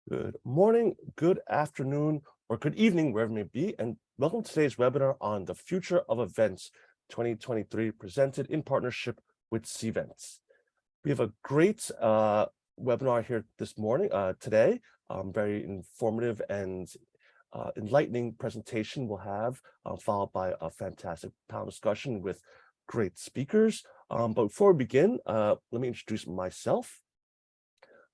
Good morning, good afternoon, or good evening, wherever it may be, and welcome to today's webinar on the Future of Events 2023, presented in partnership with Cvent. We have a great webinar here this morning, today. Very informative and enlightening presentation we'll have, followed by a fantastic panel discussion with great speakers. But before we begin, let me introduce myself.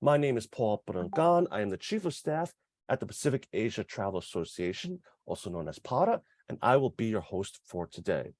My name is Pruangkarn. I am the Chief of Staff at the Pacific Asia Travel Association, also known as PARA, and I will be your host for today.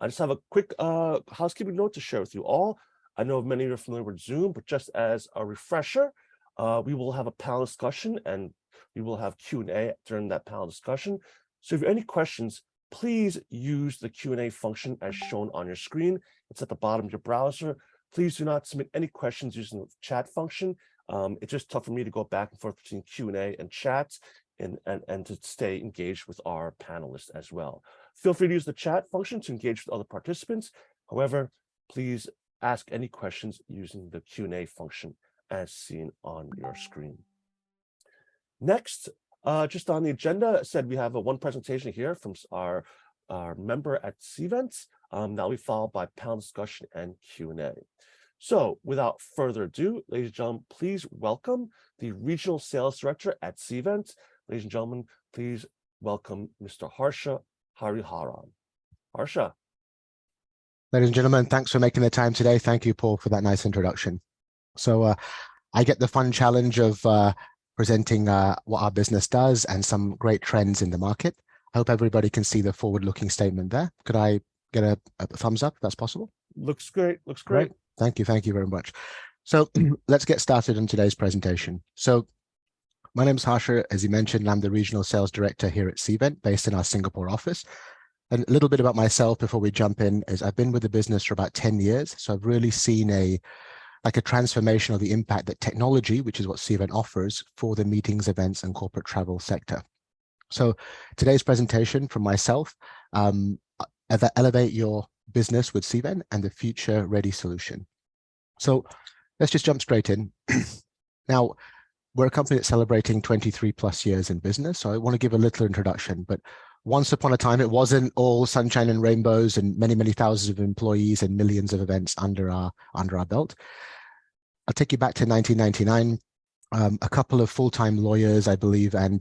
I just have a quick housekeeping note to share with you all. I know many of you are familiar with Zoom, but just as a refresher, we will have a panel discussion and we will have Q&A during that panel discussion. So if you have any questions, please use the Q&A function as shown on your screen. It's at the bottom of your browser. Please do not submit any questions using the chat function. It's just tough for me to go back and forth between Q&A and chat and to stay engaged with our panelists as well. Feel free to use the chat function to engage with other participants. However, please ask any questions using the Q&A function as seen on your screen. Next, just on the agenda, we have one presentation here from our member at Cvent. That'll be followed by panel discussion and Q&A. So without further ado, ladies and gentlemen, please welcome the Regional Sales Director at Cvent. Ladies and gentlemen, please welcome Mr. Harsha Hariharan. Harsha. Ladies and gentlemen, thanks for making the time today. Thank you, Paul, for that nice introduction. So I get the fun challenge of presenting what our business does and some great trends in the market. I hope everybody can see the forward-looking statement there. Could I get a thumbs up if that's possible? Looks great. Looks great. Thank you very much. So let's get started on today's presentation. So my name is Harsha. As you mentioned, I'm the Regional Sales Director here at Cvent, based in our Singapore office. And a little bit about myself before we jump in is I've been with the business for about 10 years. So I've really seen a transformation of the impact that technology, which is what Cvent offers, for the meetings, events, and corporate travel sector. So today's presentation from myself, elevate your business with Cvent and the future ready solution. So let's just jump straight in. Now, we're a company that's celebrating 23 plus years in business. So I want to give a little introduction, but once upon a time, it wasn't all sunshine and rainbows and many, many thousands of employees and millions of events under our belt. I'll take you back to 1999. A couple of full-time lawyers, I believe, and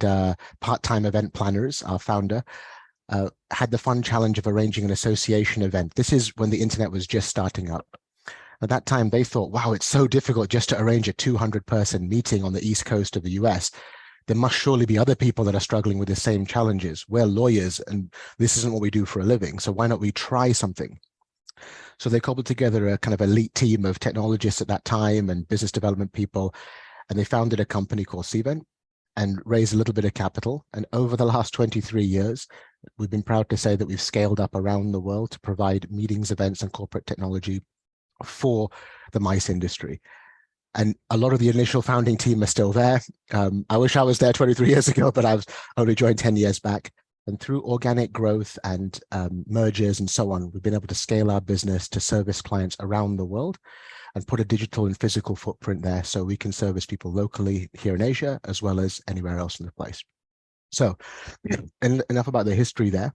part-time event planners, our founder, had the fun challenge of arranging an association event. This is when the internet was just starting up. At that time, they thought, wow, it's so difficult just to arrange a 200-person meeting on the East Coast of the US. There must surely be other people that are struggling with the same challenges. We're lawyers, and this isn't what we do for a living, so why not we try something? So they cobbled together a kind of elite team of technologists at that time and business development people, and they founded a company called Cvent and raised a little bit of capital. And over the last 23 years, we've been proud to say that we've scaled up around the world to provide meetings, events, and corporate technology for the MICE industry. And a lot of the initial founding team are still there. I wish I was there 23 years ago, but I was only joined 10 years back. And through organic growth and mergers and so on, we've been able to scale our business to service clients around the world and put a digital and physical footprint there so we can service people locally here in Asia as well as anywhere else in the place. So enough about the history there.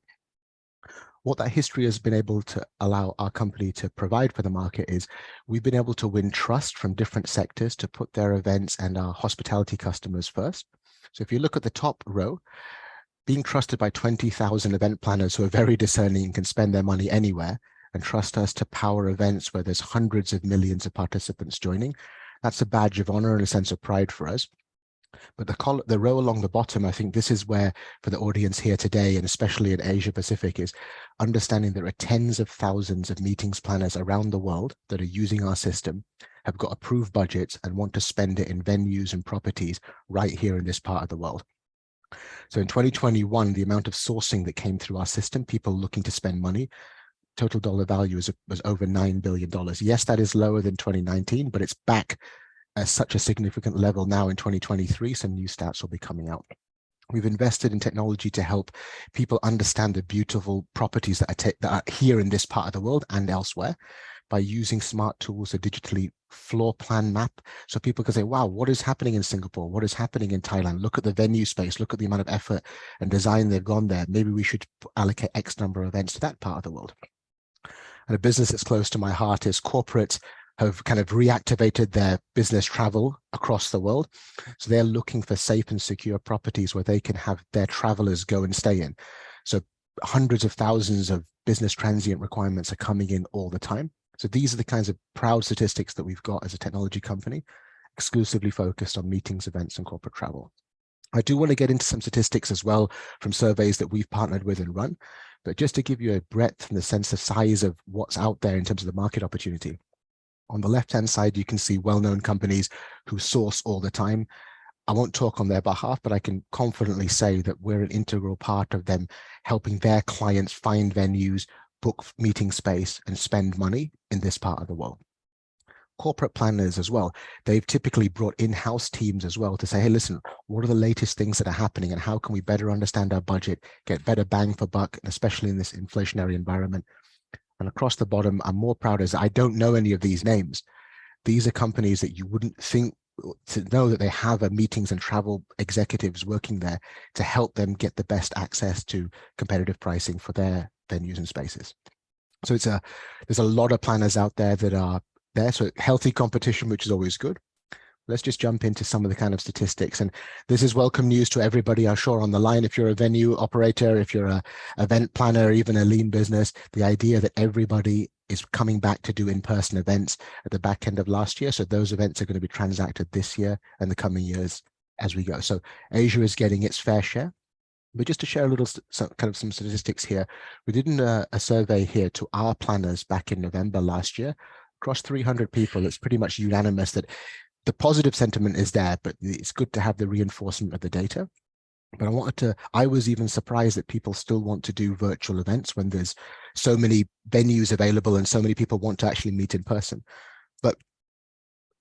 What that history has been able to allow our company to provide for the market is we've been able to win trust from different sectors to put their events and our hospitality customers first. So if you look at the top row, being trusted by 20,000 event planners who are very discerning and can spend their money anywhere and trust us to power events where there's hundreds of millions of participants joining, that's a badge of honor and a sense of pride for us. But the row along the bottom, I think this is where, for the audience here today, and especially in Asia Pacific, is understanding there are tens of thousands of meetings planners around the world that are using our system, have got approved budgets and want to spend it in venues and properties right here in this part of the world. So in 2021, the amount of sourcing that came through our system, people looking to spend money, total dollar value was over $9 billion. Yes, that is lower than 2019, but it's back at such a significant level now in 2023. Some new stats will be coming out. We've invested in technology to help people understand the beautiful properties that are here in this part of the world and elsewhere, by using smart tools to digitally floor plan map. So people can say, wow, what is happening in Singapore? What is happening in Thailand? Look at the venue space, look at the amount of effort and design they've gone there. Maybe we should allocate X number of events to that part of the world. And a business that's close to my heart is corporates have kind of reactivated their business travel across the world. So they're looking for safe and secure properties where they can have their travelers go and stay in. So hundreds of thousands of business transient requirements are coming in all the time. So these are the kinds of proud statistics that we've got as a technology company, exclusively focused on meetings, events, and corporate travel. I do want to get into some statistics as well from surveys that we've partnered with and run, but just to give you a breadth and the sense of size of what's out there in terms of the market opportunity. On the left-hand side, you can see well-known companies who source all the time. I won't talk on their behalf, but I can confidently say that we're an integral part of them helping their clients find venues, book meeting space, and spend money in this part of the world. Corporate planners as well, they've typically brought in-house teams as well to say, hey, listen, what are the latest things that are happening and how can we better understand our budget, get better bang for buck, and especially in this inflationary environment. And across the bottom, I'm more proud as I don't know any of these names. These are companies that you wouldn't think to know that they have a meetings and travel executives working there to help them get the best access to competitive pricing for their venues and spaces. So there's a lot of planners out there that are there. So healthy competition, which is always good. Let's just jump into some of the kind of statistics. And this is welcome news to everybody, I'm sure, on the line. If you're a venue operator, if you're an event planner, even a lean business, the idea that everybody is coming back to do in-person events at the back end of last year. So those events are going to be transacted this year and the coming years as we go. So Asia is getting its fair share. But just to share a little some statistics here, we did a survey here to our planners back in November last year. Across 300 people, it's pretty much unanimous that the positive sentiment is there, but it's good to have the reinforcement of the data. But I was even surprised that people still want to do virtual events when there's so many venues available and so many people want to actually meet in person. But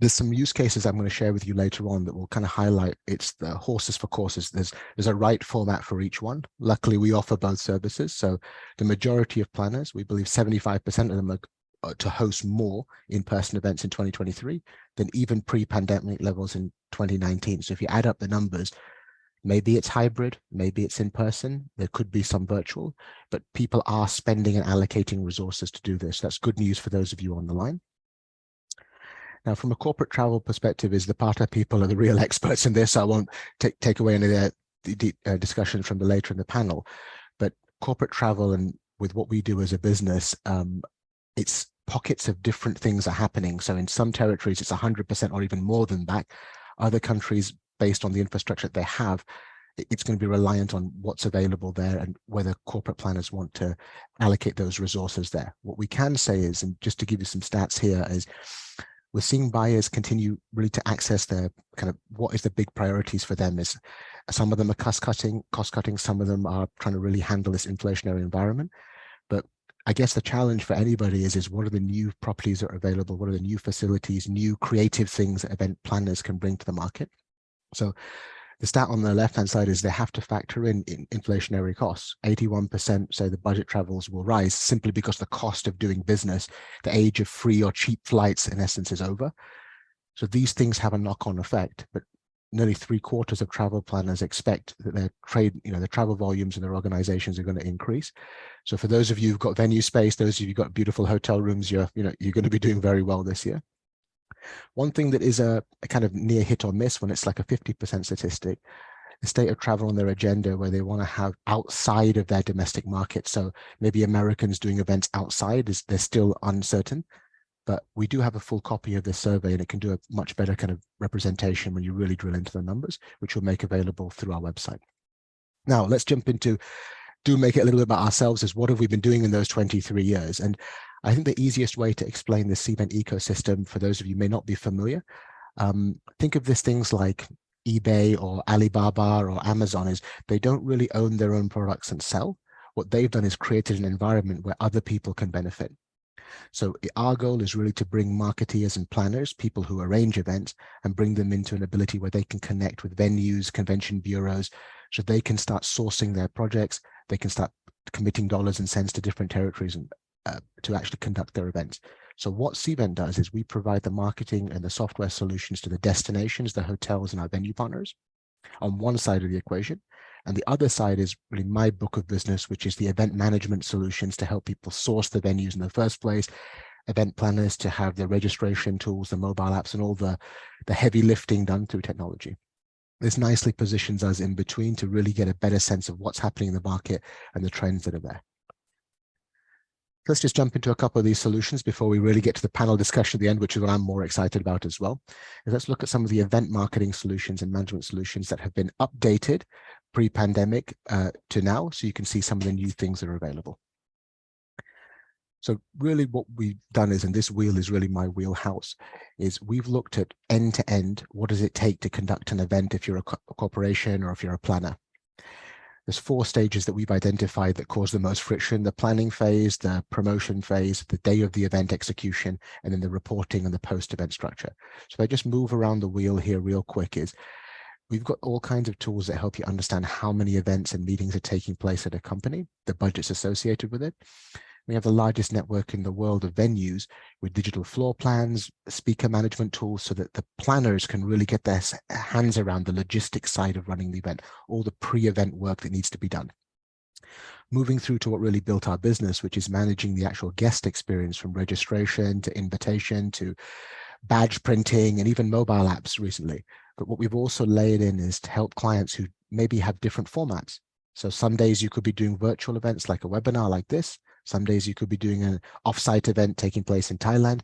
there's some use cases I'm going to share with you later on that will kind of highlight it's the horses for courses. There's a right format for each one. Luckily, we offer both services. So the majority of planners, we believe 75% of them are to host more in-person events in 2023 than even pre-pandemic levels in 2019. So if you add up the numbers, maybe it's hybrid, maybe it's in person, there could be some virtual, but people are spending and allocating resources to do this. That's good news for those of you on the line. Now, from a corporate travel perspective, is the part of people are the real experts in this. I won't take away any of the discussions from the later in the panel, but corporate travel and with what we do as a business, it's pockets of different things are happening. So in some territories, it's 100% or even more than that. Other countries, based on the infrastructure that they have, it's going to be reliant on what's available there and whether corporate planners want to allocate those resources there. What we can say is, and just to give you some stats here, is we're seeing buyers continue really to access their kind of what is the big priorities for them. Is some of them are cost cutting, some of them are trying to really handle this inflationary environment. But I guess the challenge for anybody is what are the new properties that are available? What are the new facilities, new creative things that event planners can bring to the market? So the stat on the left-hand side is they have to factor in inflationary costs. 81% say the budget travels will rise simply because the cost of doing business, the age of free or cheap flights in essence is over. So these things have a knock-on effect, but nearly 3/4 of travel planners expect that their travel volumes in their organizations are going to increase. So for those of you who've got venue space, those of you who've got beautiful hotel rooms, you're going to be doing very well this year. One thing that is a kind of near hit or miss when it's like a 50% statistic, the state of travel on their agenda where they want to have outside of their domestic market. So maybe Americans doing events outside, they're still uncertain. But we do have a full copy of this survey and it can do a much better kind of representation when you really drill into the numbers, which we'll make available through our website. Now, let's jump into, make it a little bit about ourselves as what have we been doing in those 23 years? And I think the easiest way to explain the Cvent ecosystem, for those of you who may not be familiar, think of this things like eBay or Alibaba or Amazon is they don't really own their own products and sell. What they've done is created an environment where other people can benefit. So our goal is really to bring marketeers and planners, people who arrange events, and bring them into an ability where they can connect with venues, convention bureaus, so they can start sourcing their projects, they can start committing dollars and cents to different territories and to actually conduct their events. So what Cvent does is we provide the marketing and the software solutions to the destinations, the hotels, and our venue partners on one side of the equation. And the other side is really my book of business, which is the event management solutions to help people source the venues in the first place, event planners to have the registration tools, the mobile apps, and all the heavy lifting done through technology. This nicely positions us in between to really get a better sense of what's happening in the market and the trends that are there. Let's just jump into a couple of these solutions before we really get to the panel discussion at the end, which is what I'm more excited about as well. And let's look at some of the event marketing solutions and management solutions that have been updated pre-pandemic to now, so you can see some of the new things that are available. So really what we've done is, and this wheel is really my wheelhouse, is we've looked at end-to-end, what does it take to conduct an event if you're a corporation or if you're a planner. There's 4 stages that we've identified that cause the most friction: the planning phase, the promotion phase, the day of the event execution, and then the reporting and the post-event structure. So if I just move around the wheel here real quick, is we've got all kinds of tools that help you understand how many events and meetings are taking place at a company, the budgets associated with it. We have the largest network in the world of venues with digital floor plans, speaker management tools, so that the planners can really get their hands around the logistics side of running the event, all the pre-event work that needs to be done. Moving through to what really built our business, which is managing the actual guest experience from registration to invitation to badge printing and even mobile apps recently. But what we've also layered in is to help clients who maybe have different formats. So some days you could be doing virtual events like a webinar like this. Some days you could be doing an offsite event taking place in Thailand.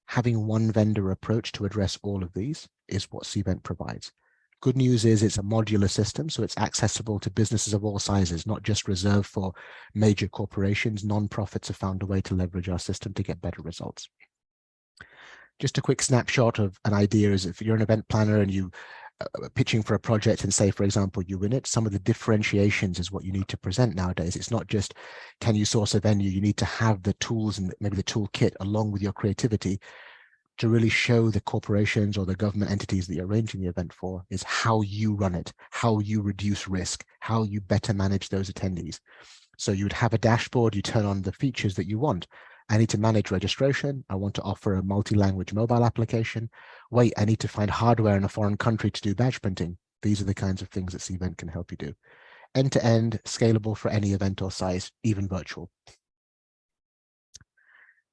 Having one vendor approach to address all of these is what Cvent provides. Good news is it's a modular system, so it's accessible to businesses of all sizes, not just reserved for major corporations. Non-profits have found a way to leverage our system to get better results. Just a quick snapshot of an idea is, if you're an event planner and you pitching for a project and say, for example, you win it, some of the differentiations is what you need to present nowadays. It's not just, can you source a venue? You need to have the tools and maybe the toolkit along with your creativity to really show the corporations or the government entities that you're arranging the event for is how you run it, how you reduce risk, how you better manage those attendees. So you would have a dashboard, you turn on the features that you want. I need to manage registration. I want to offer a multi-language mobile application. Wait, I need to find hardware in a foreign country to do badge printing. These are the kinds of things that Cvent can help you do. End-to-end, scalable for any event or size, even virtual.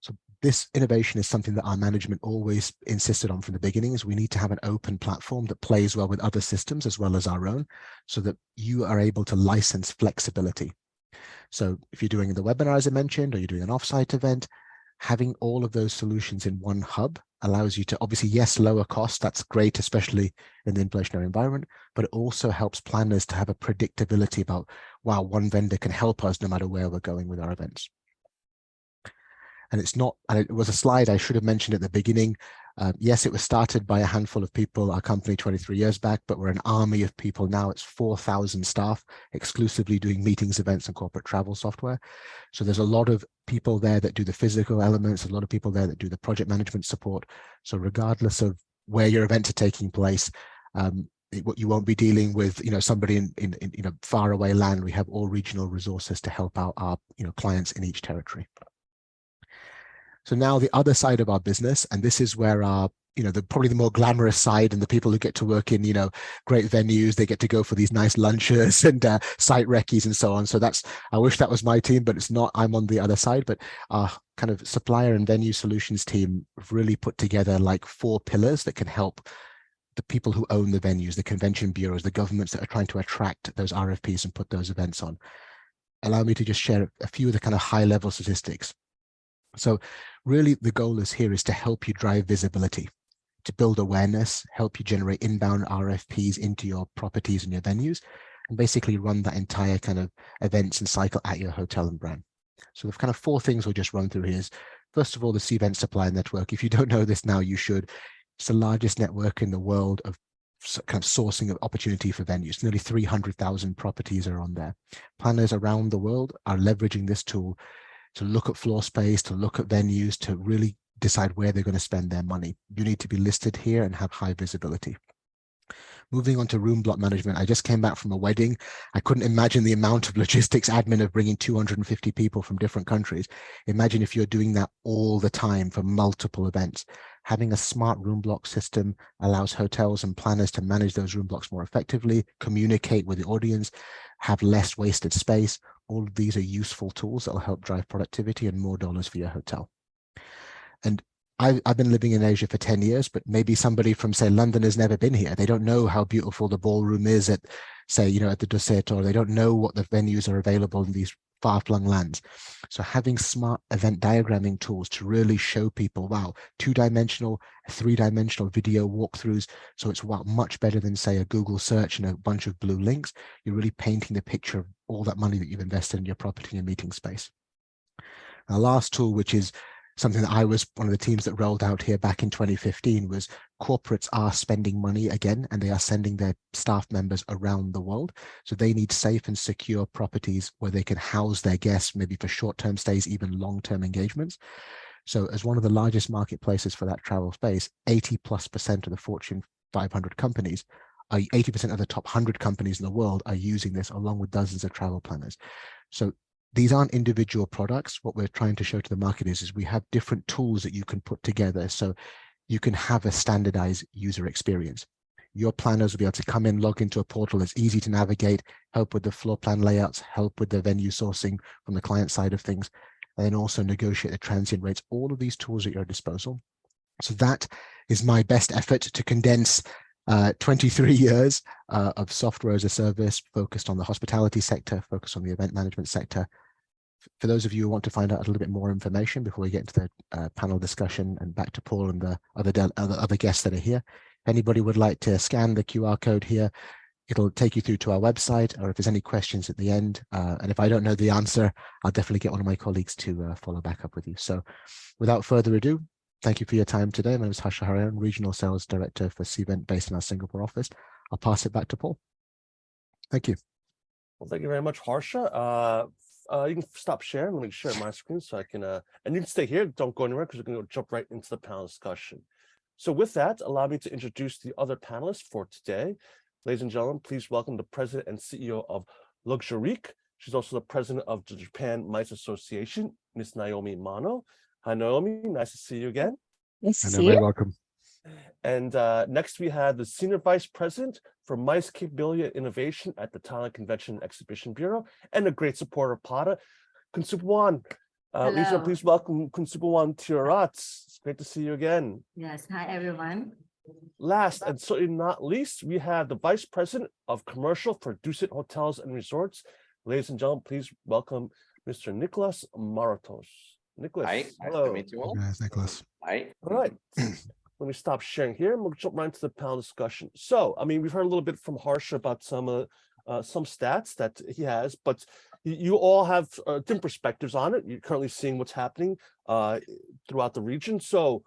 So this innovation is something that our management always insisted on from the beginning, is we need to have an open platform that plays well with other systems as well as our own, so that you are able to license flexibility. So if you're doing the webinar, as I mentioned, or you're doing an offsite event, having all of those solutions in one hub allows you to obviously, yes, lower cost. That's great, especially in the inflationary environment, but it also helps planners to have a predictability about, wow, one vendor can help us no matter where we're going with our events. And it's not, and it was a slide I should have mentioned at the beginning. Yes, it was started by a handful of people, our company 23 years back, but we're an army of people now. It's 4,000 staff exclusively doing meetings, events, and corporate travel software. So there's a lot of people there that do the physical elements, a lot of people there that do the project management support. So regardless of where your events are taking place, you won't be dealing with somebody in far away land. We have all regional resources to help out our clients in each territory. So now the other side of our business, and this is where our, probably the more glamorous side, and the people who get to work in, great venues, they get to go for these nice lunches and site recce's and so on. So I wish that was my team, but it's not. I'm on the other side. But our kind of supplier and venue solutions team have really put together like 4 pillars that can help the people who own the venues, the convention bureaus, the governments that are trying to attract those RFPs and put those events on. Allow me to just share a few of the kind of high level statistics. So really the goal is to help you drive visibility, to build awareness, help you generate inbound RFPs into your properties and your venues, and basically run that entire kind of events and cycle at your hotel and brand. So the kind of 4 things we'll just run through here is, first of all, the Cvent Supply Network. If you don't know this now, you should. It's the largest network in the world of kind of sourcing of opportunity for venues. Nearly 300,000 properties are on there. Planners around the world are leveraging this tool to look at floor space, to look at venues, to really decide where they're going to spend their money. You need to be listed here and have high visibility. Moving on to room block management, I just came back from a wedding. I couldn't imagine the amount of logistics admin of bringing 250 people from different countries. Imagine if you're doing that all the time for multiple events. Having a smart room block system allows hotels and planners to manage those room blocks more effectively, communicate with the audience, have less wasted space. All of these are useful tools that will help drive productivity and more dollars for your hotel. And I've been living in Asia for 10 years, but maybe somebody from, say, London has never been here. They don't know how beautiful the ballroom is at, say, at the Dusit, or they don't know what the venues are available in these far-flung lands. So having smart event diagramming tools to really show people, wow, 2-dimensional, 3-dimensional video walkthroughs. So it's much better than, say, a Google search and a bunch of blue links. You're really painting the picture of all that money that you've invested in your property and meeting space. Our last tool, which is something that I was one of the teams that rolled out here back in 2015, was corporates are spending money again, and they are sending their staff members around the world. So they need safe and secure properties where they can house their guests, maybe for short-term stays, even long-term engagements. So as one of the largest marketplaces for that travel space, 80+% of the Fortune 500 companies, 80% of the top 100 companies in the world are using this, along with dozens of travel planners. So these aren't individual products. What we're trying to show to the market is we have different tools that you can put together so you can have a standardized user experience. Your planners will be able to come in, log into a portal that's easy to navigate, help with the floor plan layouts, help with the venue sourcing from the client side of things, and then also negotiate the transient rates, all of these tools at your disposal. So that is my best effort to condense 23 years of software as a service focused on the hospitality sector, focused on the event management sector. For those of you who want to find out a little bit more information before we get into the panel discussion and back to Paul and the other guests that are here, if anybody would like to scan the QR code here, it'll take you through to our website, or if there's any questions at the end, and if I don't know the answer, I'll definitely get one of my colleagues to follow back up with you. So without further ado, thank you for your time today. My name is Harsha, Regional Sales Director for Cvent based in our Singapore office. I'll pass it back to Paul. Thank you. Well, thank you very much, Harsha. You can stop sharing. Let me share my screen so I can, and you can stay here. Don't go anywhere because we're going to jump right into the panel discussion. So with that, allow me to introduce the other panelists for today. Ladies and gentlemen, please welcome the President and CEO of Luxurique. She's also the President of the Japan MICE Association, Ms. Naomi Mano. Hi, Naomi. Nice to see you again. Nice to And see you. welcome. And next we have the Senior Vice President for MICE Capability and Innovation at the Thailand Convention and Exhibition Bureau, and a great supporter of PATA, Supawan. Lisa, please welcome Supawan Teerarat. It's great to see you again. Yes, hi everyone. Last and certainly not least, we have the Vice President of Commercial for Dusit Hotels and Resorts. Ladies and gentlemen, please welcome Mr. Nichlas Maratos. Nichlas, Hi, hello. nice to meet you all. Yes, Nichlas. Hi. All right. Let me stop sharing here and we'll jump right into the panel discussion. So, I mean, we've heard a little bit from Harsha about some stats that he has, but you all have different perspectives on it. You're currently seeing what's happening throughout the region. So,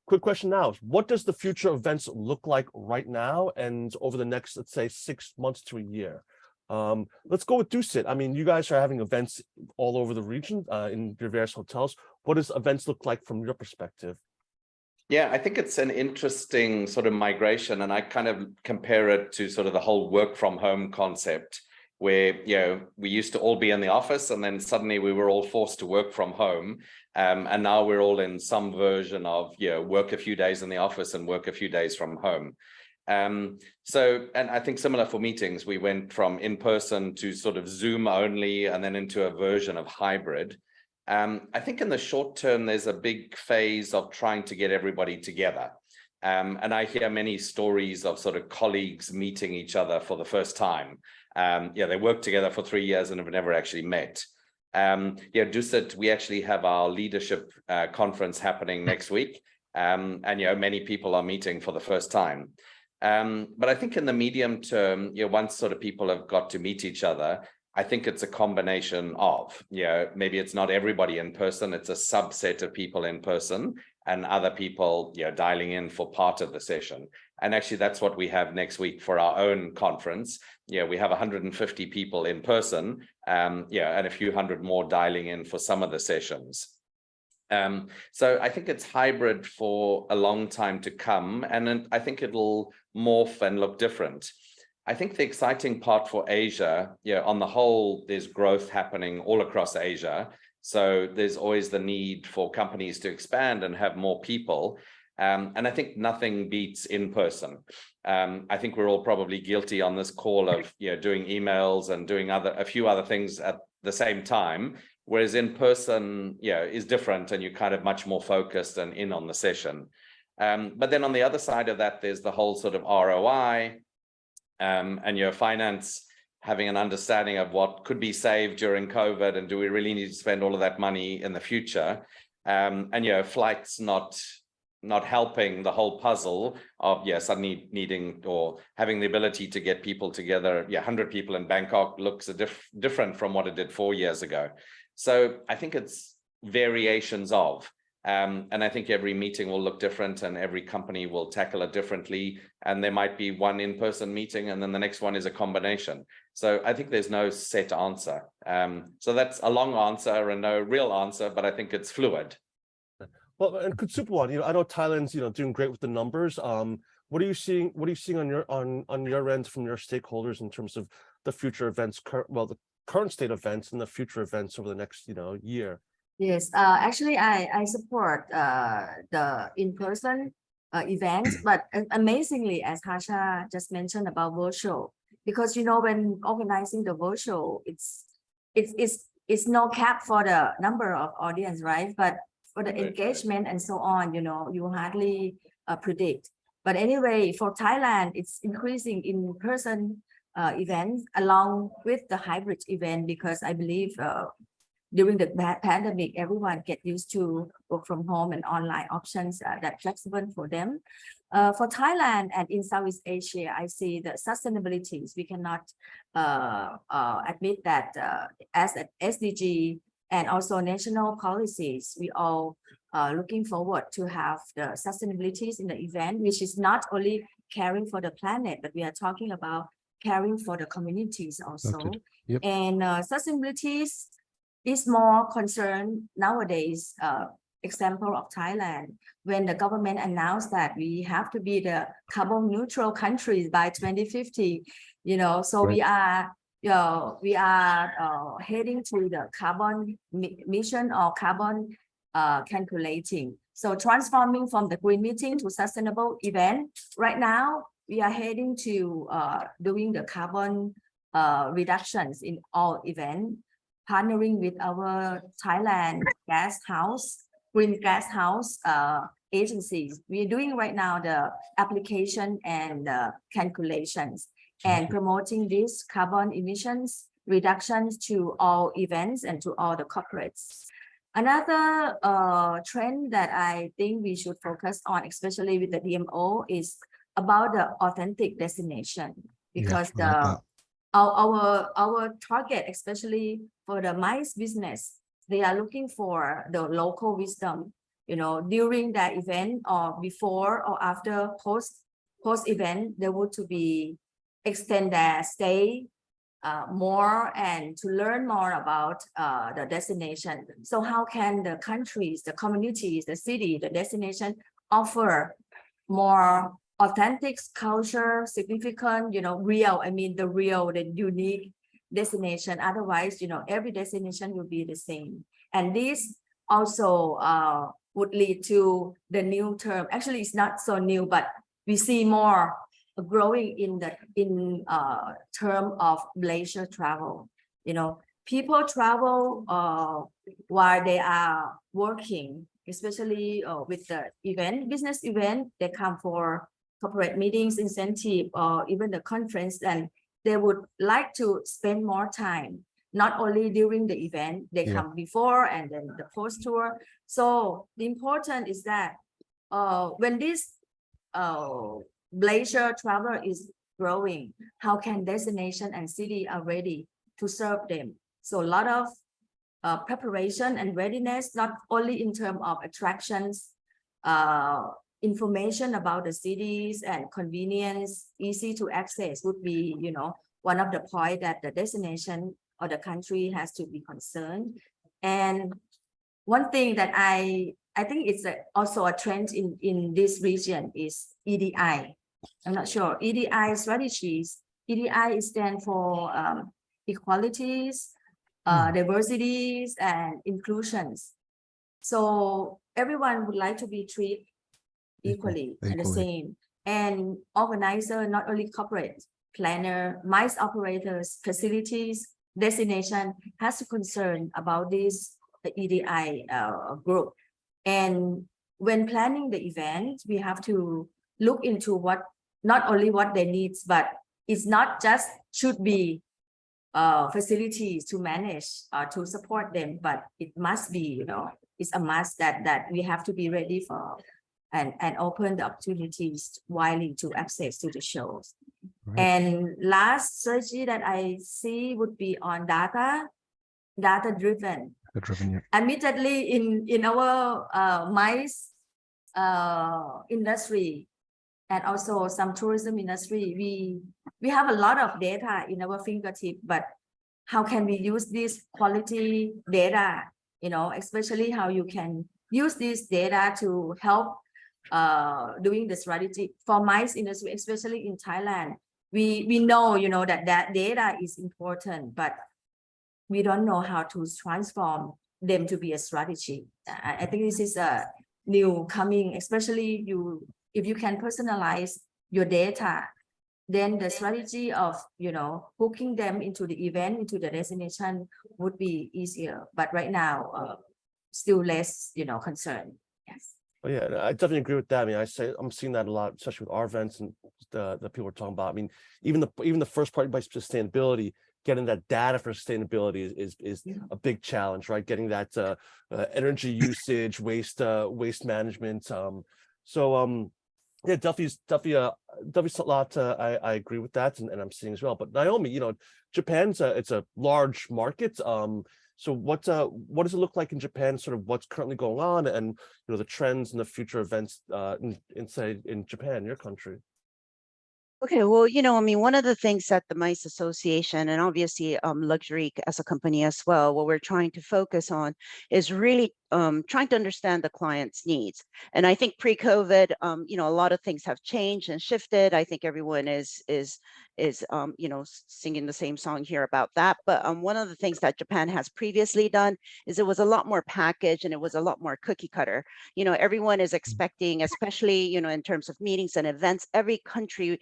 quick question now: what does the future of events look like right now and over the next, let's say, 6 months to a year? Let's go with Dusit. I mean, you guys are having events all over the region in your various hotels. What does events look like from your perspective? Yeah, I think it's an interesting sort of migration, and I kind of compare it to sort of the whole work from home concept, where, we used to all be in the office and then suddenly we were all forced to work from home. And now we're all in some version of, work a few days in the office and work a few days from home. And I think similar for meetings, we went from in-person to sort of Zoom only and then into a version of hybrid. I think in the short term, there's a big phase of trying to get everybody together. And I hear many stories of sort of colleagues meeting each other for the first time. They worked together for 3 years and have never actually met. Dusit, we actually have our leadership conference happening next week. And many people are meeting for the first time. But I think in the medium term, once sort of people have got to meet each other, I think it's a combination of, maybe it's not everybody in person, it's a subset of people in person and other people, dialing in for part of the session. And actually, that's what we have next week for our own conference. We have 150 people in person, and a few hundred more dialing in for some of the sessions. So I think it's hybrid for a long time to come, and then I think it'll morph and look different. I think the exciting part for Asia, on the whole, there's growth happening all across Asia. So there's always the need for companies to expand and have more people. And I think nothing beats in person. I think we're all probably guilty on this call of doing emails and doing a few other things at the same time. Whereas in person, is different, and you're kind of much more focused and in on the session. But then on the other side of that, there's the whole sort of ROI and your finance, having an understanding of what could be saved during COVID, and do we really need to spend all of that money in the future? And flights not helping the whole puzzle of suddenly needing or having the ability to get people together. 100 people in Bangkok looks different from what it did 4 years ago. So I think it's variations of, and I think every meeting will look different, and every company will tackle it differently. And there might be one in-person meeting, and then the next one is a combination. So I think there's no set answer. So that's a long answer and no real answer, but I think it's fluid. Well, and Supawan, I know Thailand's doing great with the numbers. What are you seeing? What are you seeing on your end from your stakeholders in terms of the future events? The current state events and the future events over the next year. Yes, actually, I support the in-person event, but amazingly, as Harsha just mentioned about virtual, because when organizing the virtual, it's no cap for the number of audience, right? But for the engagement and so on, you hardly predict. But anyway, for Thailand, it's increasing in-person events along with the hybrid event, because I believe during the pandemic, everyone get used to work from home and online options that flexible for them. For Thailand and in Southeast Asia, I see the sustainability. We cannot admit that as an SDG and also national policies, we all looking forward to have the sustainabilities in the event, which is not only caring for the planet, but we are talking about caring for the communities also. Yep. And sustainabilities is more concerned nowadays. Example of Thailand, when the government announced that we have to be the carbon neutral countries by 2050, so Right. we are heading to the carbon mission or carbon calculating. So transforming from the green meeting to sustainable event. Right now, we are heading to doing the carbon reductions in all events, partnering with our Thailand green gas house agencies. We are doing right now the application and calculations and promoting these carbon emissions reductions to all events and to all the corporates. Another trend that I think we should focus on, especially with the DMO, is about the authentic destination, because our target, especially for the MICE business, they are looking for the local wisdom, during that event or before or after post event, they would to be extend their stay more and to learn more about the destination. So how can the countries, the communities, the city, the destination offer more authentic culture, significant, real, the unique destination. Otherwise, every destination will be the same. And this also would lead to the new term. Actually, it's not so new, but we see more growing in term of leisure travel. People travel while they are working, especially with the business event. They come for corporate meetings, incentive, or even the conference, and they would like to spend more time, not only during the event, they come before and then the post tour. So the important is that when this leisure travel is growing, how can destination and city are ready to serve them? So a lot of preparation and readiness, not only in terms of attractions, information about the cities and convenience, easy to access would be, one of the points that the destination or the country has to be concerned. And one thing that I think it's also a trend in this region is EDI. I'm not sure. EDI strategies. EDI stands for equalities, diversities, and inclusions. So everyone would like to be treated equally and the same. And organizer, not only corporate, planner, MICE operators, facilities, destination has to concern about this the EDI group. And when planning the event, we have to look into what not only what they need, but it's not just should be facilities to manage to support them, but it must be, you know, it's a must that we have to be ready for and open the opportunities widely to access to the shows. Right. And last strategy that I see would be on data driven. Admittedly, in our MICE industry and also some tourism industry, we have a lot of data in our fingertip, but how can we use this quality data, you know, especially how you can use this data to help doing the strategy for MICE industry, especially in Thailand. We know, you know, that data is important, but we don't know how to transform them to be a strategy. I think this is a new coming, especially if you can personalize your data, then the strategy of, you know, hooking them into the event, into the destination would be easier. But right now, still less, you know, concern. Yes. Oh yeah, I definitely agree with that. I mean, I'm seeing that a lot, especially with our events and the people we're talking about. I mean, even the first part by sustainability, getting that data for sustainability is a big challenge, right? Getting that energy usage, waste management. Yeah, definitely a lot. I agree with that, and I'm seeing as well. But Naomi, you know, Japan's it's a large market. So what does it look like in Japan? Sort of what's currently going on, and you know the trends and the future events in Japan, your country. Okay, well, you know, I mean, one of the things that the MICE Association and obviously Luxurique as a company as well, what we're trying to focus on is really trying to understand the client's needs. And I think pre-COVID, you know, a lot of things have changed and shifted. I think everyone is you know, singing the same song here about that. But one of the things that Japan has previously done is it was a lot more packaged and it was a lot more cookie cutter. You know, everyone is expecting, especially, you know, in terms of meetings and events, every company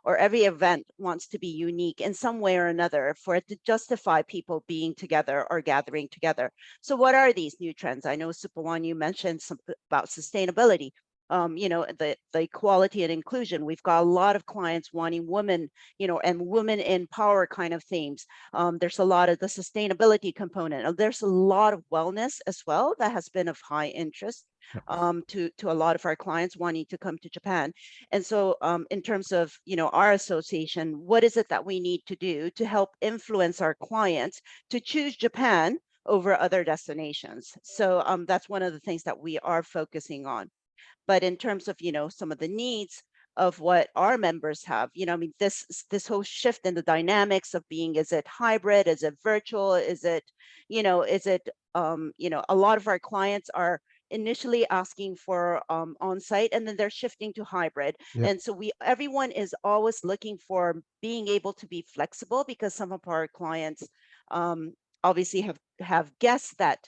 or every event wants to be unique in some way or another for it to justify people being together or gathering together. So what are these new trends? I know, Supawan, you mentioned about sustainability. You know, the equality and inclusion. We've got a lot of clients wanting women, you know, and women in power kind of themes. There's a lot of the sustainability component. There's a lot of wellness as well that has been of high interest to a lot of our clients wanting to come to Japan. And so in terms of, you know, our association, what is it that we need to do to help influence our clients to choose Japan over other destinations? So that's one of the things that we are focusing on. But in terms of, you know, some of the needs of what our members have, you know, I mean, this whole shift in the dynamics of being, is it hybrid, is it virtual, is it, you know, you know, a lot of our clients are initially asking for on-site, and then they're shifting to hybrid. Yep. And so everyone is always looking for being able to be flexible, because some of our clients obviously have guests that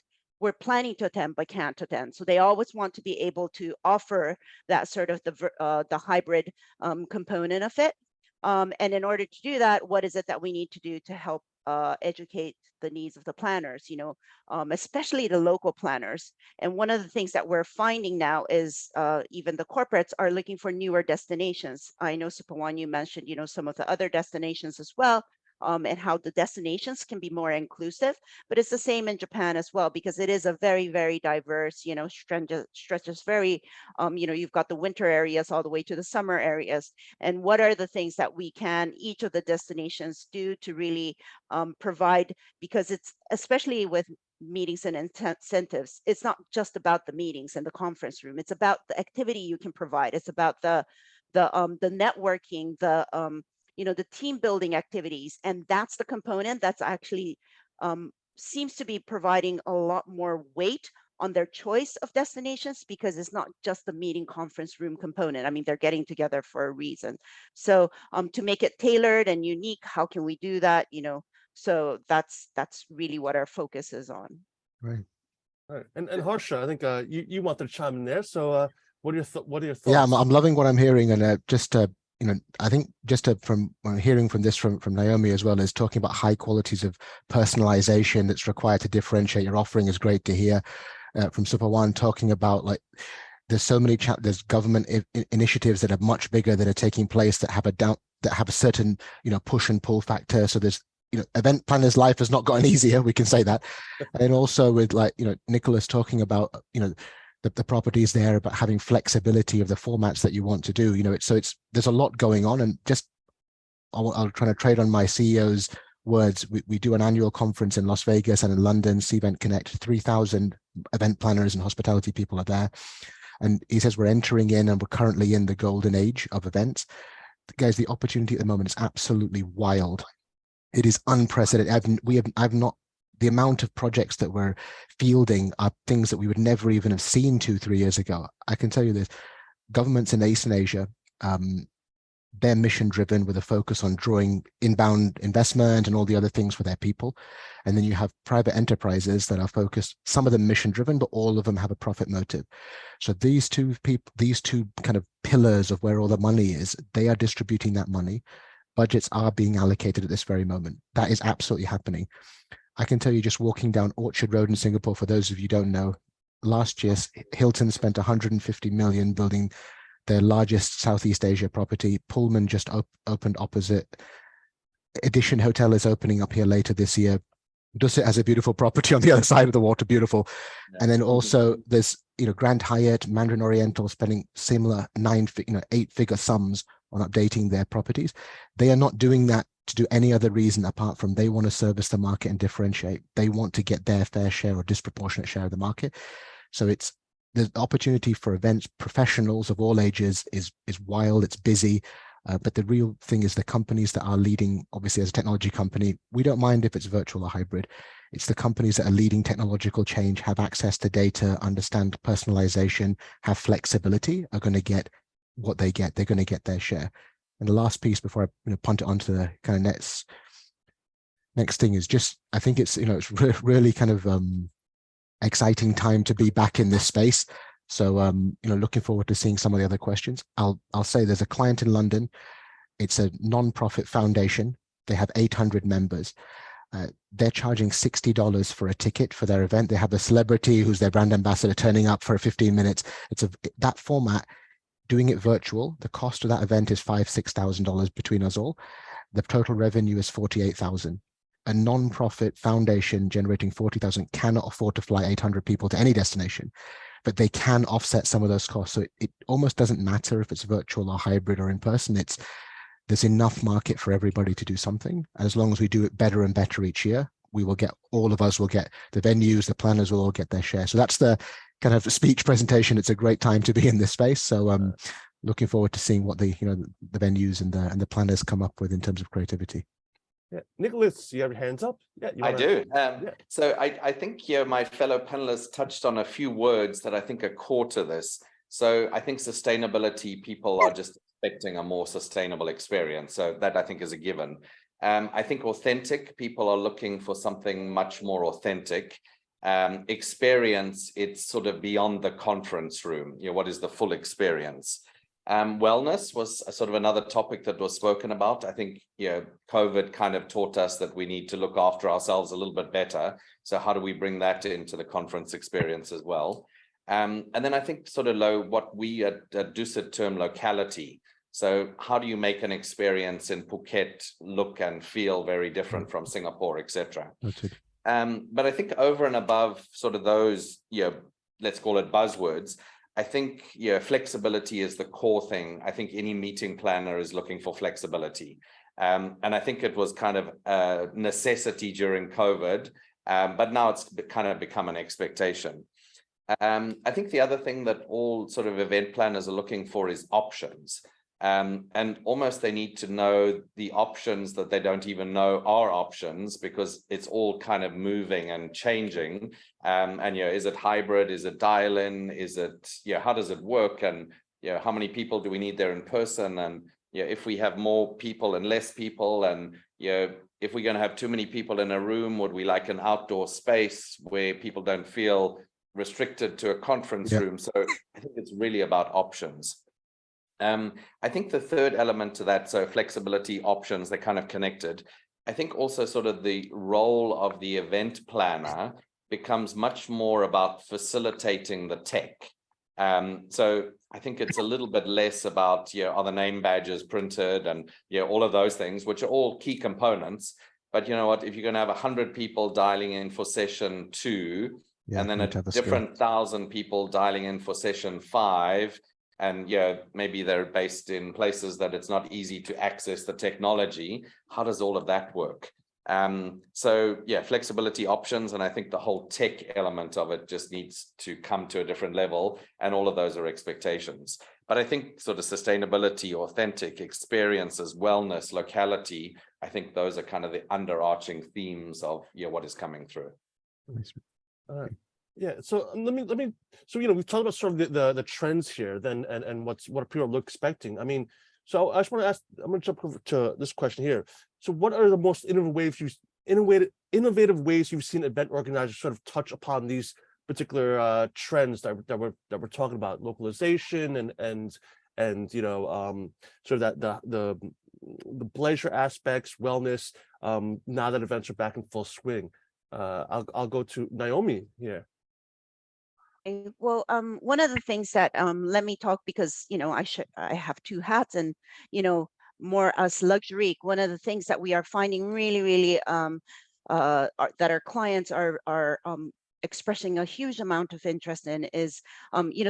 we're planning to attend but can't attend. So they always want to be able to offer that sort of the hybrid component of it. And in order to do that, what is it that we need to do to help educate the needs of the planners, you know, especially the local planners? And one of the things that we're finding now is even the corporates are looking for newer destinations. I know, Supawan, you mentioned, you know, some of the other destinations as well. And how the destinations can be more inclusive, but it's the same in Japan as well, because it is a very, very diverse, you know, stretches very, you know, you've got the winter areas all the way to the summer areas. And what are the things that we can, each of the destinations, do to really provide, because it's, especially with meetings and incentives, it's not just about the meetings and the conference room, it's about the activity you can provide, it's about the networking, you know, the team building activities. And that's the component that's actually seems to be providing a lot more weight on their choice of destinations, because it's not just the meeting conference room component. I mean, they're getting together for a reason. So to make it tailored and unique, how can we do that? So that's really what our focus is on. Right. All right. And Harsha, I think you wanted to chime in there. So what are your thoughts? Yeah, I'm loving what I'm hearing, and I think from hearing from this from Naomi as well, is talking about high qualities of personalization that's required to differentiate your offering is great to hear. From Supawan talking about, like, there's so many there's government initiatives that are much bigger that are taking place that have a certain push and pull factor. So there's event planners' life has not gotten easier, we can say that. And also with, like, Nichlas talking about the properties there, about having flexibility of the formats that you want to do. There's a lot going on, and just I'll try to trade on my CEO's words. We do an annual conference in Las Vegas and in London, Cvent Connect. 3,000 event planners and hospitality people are there, and he says we're entering in, and we're currently in the golden age of events. Guys, the opportunity at the moment is absolutely wild. It is unprecedented. The amount of projects that we're fielding are things that we would never even have seen 2-3 years ago. I can tell you this: governments in Eastern Asia, they're mission driven with a focus on drawing inbound investment and all the other things for their people. And then you have private enterprises that are focused, some of them mission driven, but all of them have a profit motive. So these two kind of pillars of where all the money is, they are distributing that money. Budgets are being allocated at this very moment. That is absolutely happening. I can tell you, just walking down Orchard Road in Singapore, for those of you who don't know, last year Hilton spent 150 million building their largest Southeast Asia property. Pullman just opened opposite. Edition Hotel is opening up here later this year. Dusit has a beautiful property on the other side of the water, beautiful. Yeah. And then also there's Grand Hyatt, Mandarin Oriental spending similar 8-figure sums on updating their properties. They are not doing that to do any other reason apart from they want to service the market and differentiate. They want to get their fair share or disproportionate share of the market. So the opportunity for events professionals of all ages is wild. It's busy. But the real thing is the companies that are leading, obviously as a technology company, we don't mind if it's virtual or hybrid. It's the companies that are leading technological change, have access to data, understand personalization, have flexibility, are going to get what they get. They're going to get their share. And the last piece before I punt it onto the kind of next thing is just, I think it's, it's really kind of exciting time to be back in this space. So, looking forward to seeing some of the other questions. I'll say there's a client in London. It's a non-profit foundation. They have 800 members. They're charging $60 for a ticket for their event. They have a celebrity who's their brand ambassador turning up for 15 minutes. That format, doing it virtual, the cost of that event is $5,000-6,000 between us all. The total revenue is $48,000. A non-profit foundation generating $40,000 cannot afford to fly 800 people to any destination, but they can offset some of those costs. So it almost doesn't matter if it's virtual or hybrid or in person. There's enough market for everybody to do something. As long as we do it better and better each year, all of us will get, the venues, the planners will all get their share. So that's the kind of speech presentation. It's a great time to be in this space. So I'm looking forward to seeing what the venues and the planners come up with in terms of creativity. Yeah, Nichlas, you have your hands up? Yeah, I do. So I think my fellow panelists touched on a few words that I think are core to this. So I think sustainability, people are just expecting a more sustainable experience. So that I think is a given. I think authentic, people are looking for something much more authentic. Experience, it's sort of beyond the conference room. What is the full experience? Wellness was sort of another topic that was spoken about. I think, COVID kind of taught us that we need to look after ourselves a little bit better. So how do we bring that into the conference experience as well? And then I think sort of what we at Dusit term locality. So how do you make an experience in Phuket look and feel very different from Singapore, etc.? But I think over and above sort of those, let's call it buzzwords, I think flexibility is the core thing. I think any meeting planner is looking for flexibility. And I think it was kind of a necessity during COVID, but now it's kind of become an expectation. I think the other thing that all sort of event planners are looking for is options. And almost they need to know the options that they don't even know are options, because it's all kind of moving and changing. And is it hybrid? Is it dial-in? Is it, how does it work? And how many people do we need there in person? And if we have more people and less people, and if we're going to have too many people in a room, would we like an outdoor space where people don't feel restricted to a conference room? So I think it's really about options. I think the third element to that, so flexibility, options, they're kind of connected. I think also sort of the role of the event planner becomes much more about facilitating the tech. So I think it's a little bit less about, are the name badges printed, and all of those things, which are all key components. But you know what, if you're going to have 100 people dialing in for session 2, and then a different 1,000 people dialing in for session 5, and maybe they're based in places that it's not easy to access the technology, how does all of that work? So flexibility, options, and I think the whole tech element of it just needs to come to a different level, and all of those are expectations. But I think sort of sustainability, authentic experiences, wellness, locality, I think those are kind of the underarching themes of what is coming through. So so we've talked about sort of the trends here then, and what people are expecting. I mean, so I just want to ask, I'm going to jump over to this question here. So what are the most innovative ways you've seen event organizers sort of touch upon these particular trends that we're talking about, localization and sort of that the pleasure aspects, wellness, now that events are back in full swing? I'll go to Naomi here. Well, one of the things that let me talk, because I have two hats, and more as Luxurique. One of the things that we are finding really that our clients are expressing a huge amount of interest in is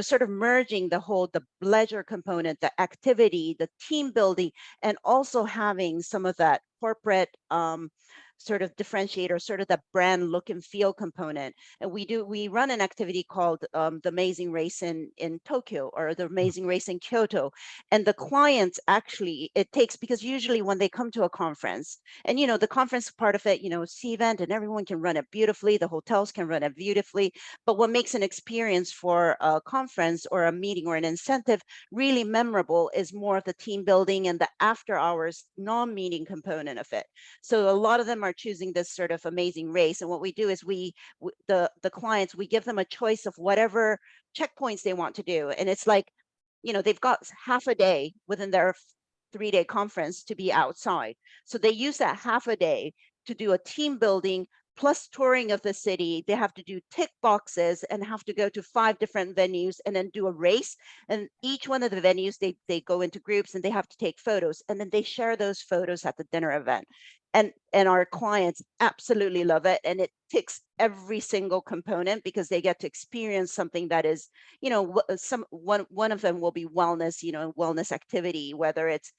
sort of merging the pleasure component, the activity, the team building, and also having some of that corporate sort of differentiator, sort of the brand look and feel component. And we run an activity called the Amazing Race in Tokyo, or the Amazing Race in Kyoto. And the clients actually, it takes, because usually when they come to a conference, and the conference part of it, Cvent, and everyone can run it beautifully, the hotels can run it beautifully, but what makes an experience for a conference or a meeting or an incentive really memorable is more of the team building and the after hours non-meeting component of it. So a lot of them are choosing this sort of amazing race, and what we do is the clients, we give them a choice of whatever checkpoints they want to do, and it's like they've got half a day within their 3-day conference to be outside, so they use that half a day to do a team building plus touring of the city. They have to do tick boxes and have to go to 5 different venues and then do a race, and each one of the venues they go into groups and they have to take photos, and then they share those photos at the dinner event. And our clients absolutely love it, and it ticks every single component, because they get to experience something that is, one of them will be wellness, wellness activity, whether it's,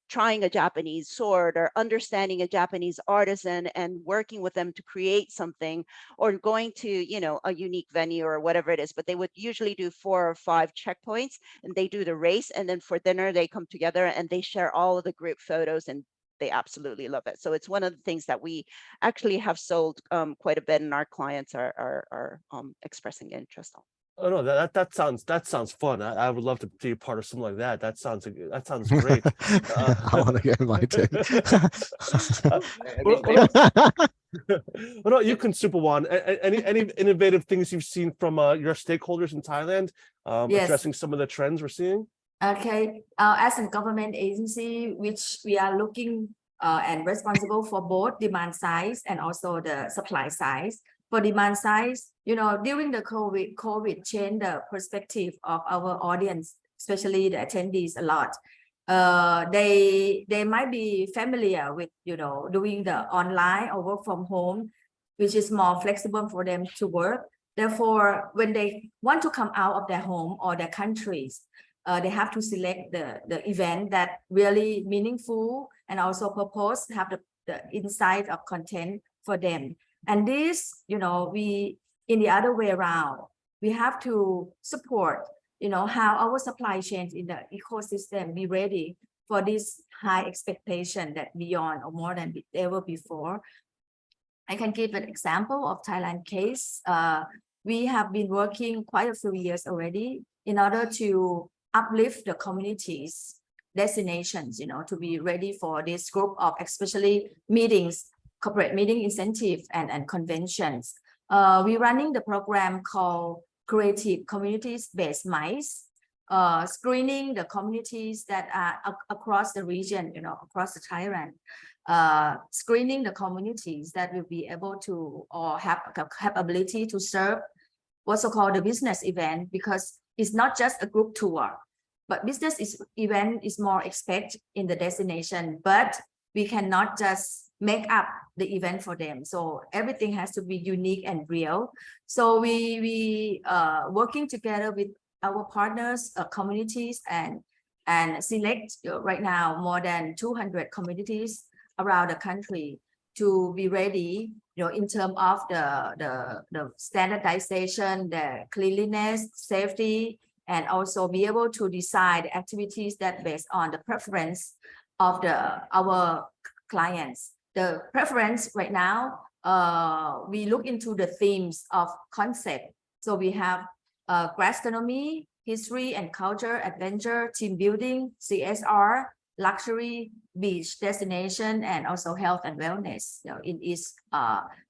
trying a Japanese sword, or understanding a Japanese artisan and working with them to create something, or going to, a unique venue or whatever it is. But they would usually do 4 or 5 checkpoints, and they do the race, and then for dinner they come together and they share all of the group photos, and they absolutely love it. So it's one of the things that we actually have sold quite a bit, and our clients are expressing interest on. Oh no, that sounds fun. I would love to be a part of something like that. That sounds great. I want to get invited. What about you, Supawan? Any innovative things you've seen from your stakeholders in Thailand, Yes. addressing some of the trends we're seeing? Okay, as a government agency, which we are looking and responsible for both demand side and also the supply side. For demand side, during the COVID changed the perspective of our audience, especially the attendees, a lot. They might be familiar with doing the online or work from home, which is more flexible for them to work. Therefore, when they want to come out of their home or their countries, they have to select the event that really meaningful and also purpose, have the insight of content for them. And this, we in the other way around, we have to support how our supply chain in the ecosystem be ready for this high expectation that beyond or more than ever before. I can give an example of Thailand case. We have been working quite a few years already in order to uplift the communities destinations, to be ready for this group of especially meetings, corporate meeting incentive and conventions. We're running the program called Creative Communities Based MICE, screening the communities that are across the region, across the Thailand, screening the communities that will be able to or have capability to serve what's called the business event, because it's not just a group tour, but business event is more expected in the destination, but we cannot just make up the event for them. So everything has to be unique and real. So we working together with our partners, communities, and select right now more than 200 communities around the country to be ready, in terms of the standardization, the cleanliness, safety, and also be able to decide activities that based on the preference of our clients. The preference right now, we look into the themes of concept. So we have gastronomy, history and culture, adventure, team building, CSR, luxury, beach destination, and also health and wellness, in each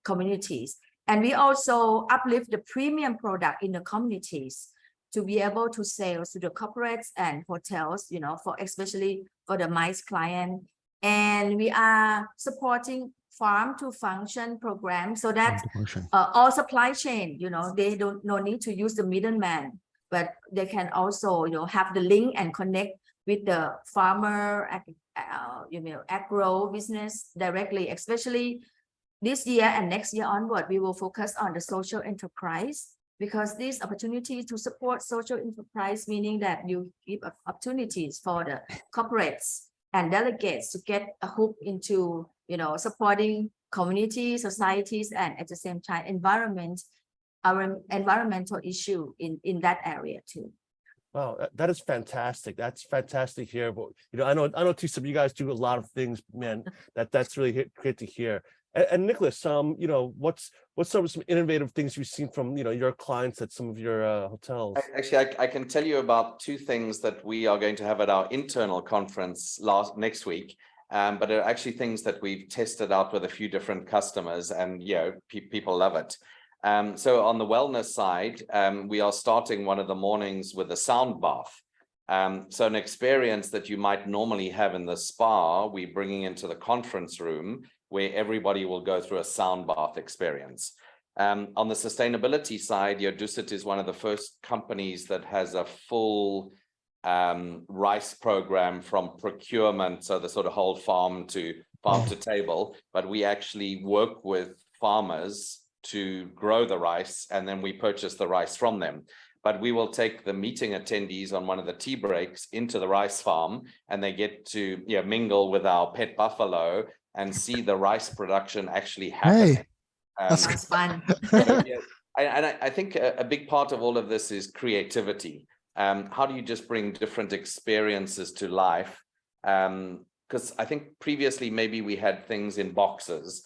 communities. And we also uplift the premium product in the communities to be able to sell to the corporates and hotels, for especially for the MICE client. And we are supporting farm to function program so that all supply chain, they no need to use the middleman, but they can also, have the link and connect with the farmer, agro business directly. Especially this year and next year onward, we will focus on the social enterprise, because this opportunity to support social enterprise, meaning that you give opportunities for the corporates and delegates to get a hook into, supporting community, societies, and at the same time, our environmental issue in that area too. Wow, that is fantastic. That's fantastic here. But I know TCEB, you guys do a lot of things, man. That's really great to hear. And Nichlas, what's some innovative things you've seen from your clients at some of your hotels? Actually, I can tell you about two things that we are going to have at our internal conference next week. But are actually things that we've tested out with a few different customers, and people love it. So on the wellness side, we are starting one of the mornings with a sound bath. So an experience that you might normally have in the spa, we're bringing into the conference room, where everybody will go through a sound bath experience. On the sustainability side, Dusit is one of the first companies that has a full rice program from procurement, so the sort of whole farm to table, but we actually work with farmers to grow the rice, and then we purchase the rice from them. But we will take the meeting attendees on one of the tea breaks into the rice farm, and they get to mingle with our pet buffalo and see the rice production actually happening. Hey, that's fun. I think a big part of all of this is creativity. How do you just bring different experiences to life? Because I think previously maybe we had things in boxes.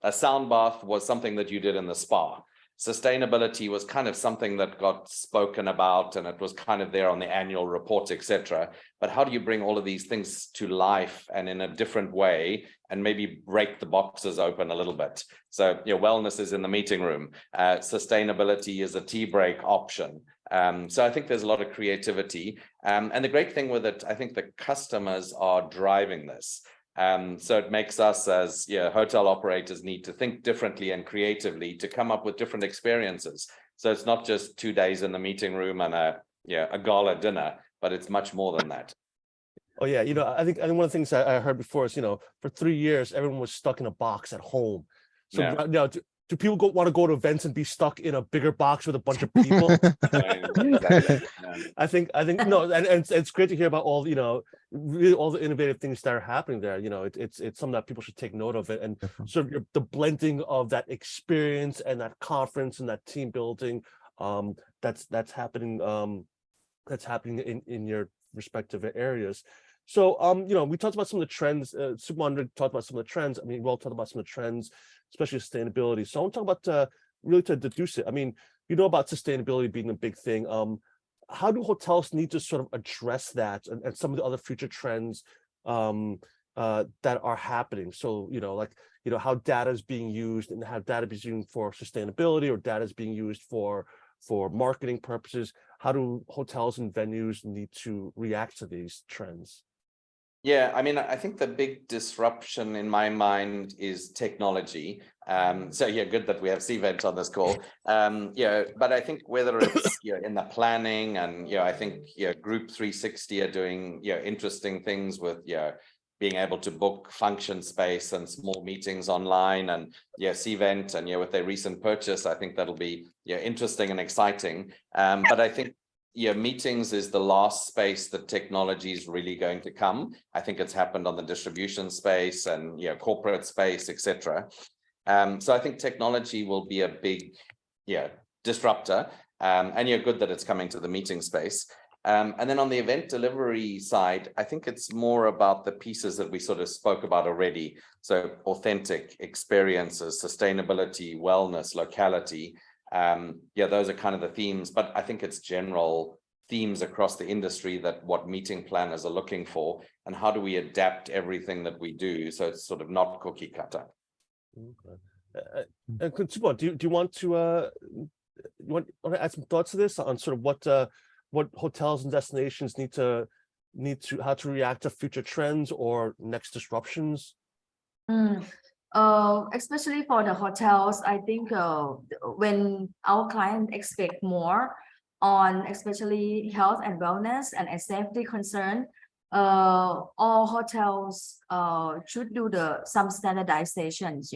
A sound bath was something that you did in the spa. Sustainability was kind of something that got spoken about, and it was kind of there on the annual report, etc. But how do you bring all of these things to life and in a different way, and maybe break the boxes open a little bit? So wellness is in the meeting room. Sustainability is a tea break option. So I think there's a lot of creativity. And the great thing with it, I think the customers are driving this. So it makes us as hotel operators need to think differently and creatively to come up with different experiences. So it's not just 2 days in the meeting room and a gala dinner, but it's much more than that. Oh yeah, I think one of the things I heard before is for 3 years everyone was stuck in a box at home. So now do people want to go to events and be stuck in a bigger box with a bunch of people? I think no, and it's great to hear about all really all the innovative things that are happening there. It's something that people should take note of it, and sort of the blending of that experience and that conference and that team building that's happening in your respective areas. So we talked about some of the trends. Supawan talked about some of the trends. I mean, we all talked about some of the trends, especially sustainability. So I want to talk about really to deduce it. I mean, about sustainability being a big thing. How do hotels need to sort of address that and some of the other future trends that are happening? So, how data is being used and how data is being used for sustainability, or data is being used for marketing purposes. How do hotels and venues need to react to these trends? Yeah, I mean, I think the big disruption in my mind is technology. So yeah, good that we have Cvent on this call. But I think whether it's in the planning and I think Group 360 are doing interesting things with being able to book function space and small meetings online, and Cvent and with their recent purchase, I think that'll be interesting and exciting. But I think meetings is the last space that technology is really going to come. I think it's happened on the distribution space and corporate space, etc. So I think technology will be a big disruptor, and good that it's coming to the meeting space. And then on the event delivery side, I think it's more about the pieces that we sort of spoke about already. So authentic experiences, sustainability, wellness, locality. Those are kind of the themes, but I think it's general themes across the industry that what meeting planners are looking for, and how do we adapt everything that we do so it's sort of not cookie cutter. Okay. And Supawan, do you want to add some thoughts to this on sort of what hotels and destinations need to how to react to future trends or next disruptions? Especially for the hotels, I think when our clients expect more on especially health and wellness and a safety concern, all hotels should do some standardizations,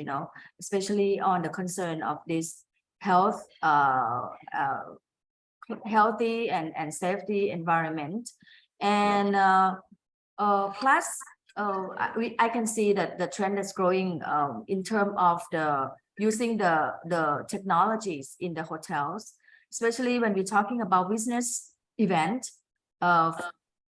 especially on the concern of this health, healthy and safety environment. And plus, I can see that the trend is growing in terms of using the technologies in the hotels, especially when we're talking about business event.